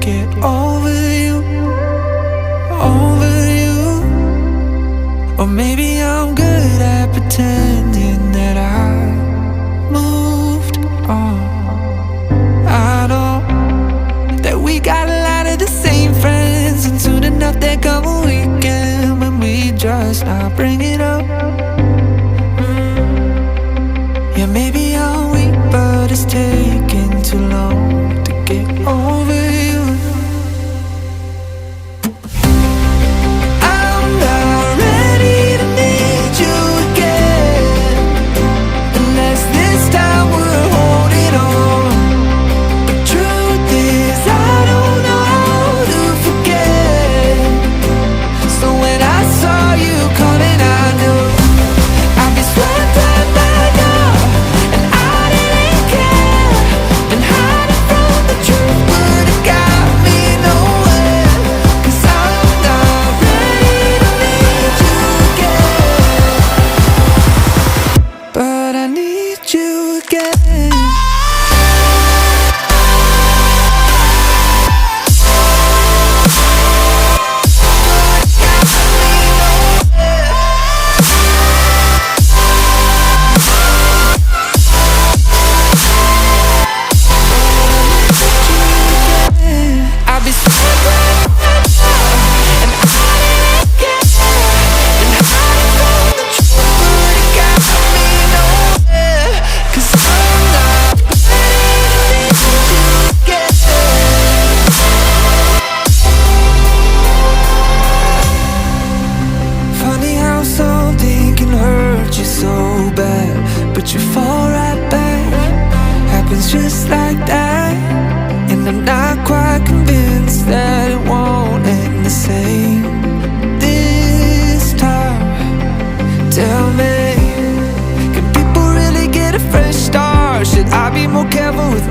get over you, over you. Or maybe I'm good at pretending that I moved on. I know that we got a lot of the same friends, and soon enough there come a weekend when we just not bring it up. Yeah, maybe I'm weak, but it's taking too long to get over you. I'm not ready to need you again, unless this time we're holding on. The truth is I don't know how to forget. So when I saw you coming, I knew I'd be swept right by now, and I didn't care. And hiding from the truth would've got me nowhere. 'Cause I'm not ready to need you again, but I need you again. I'll be swept right now, and I didn't care. And hiding from the truth would've got me nowhere. 'Cause I'm not ready to need you again. Funny how something can hurt you so bad, but you fall right back. Happens just like that. And I'm not quite convinced that it won't end the same this time. Tell me, can people really get a fresh start? Should I be more careful with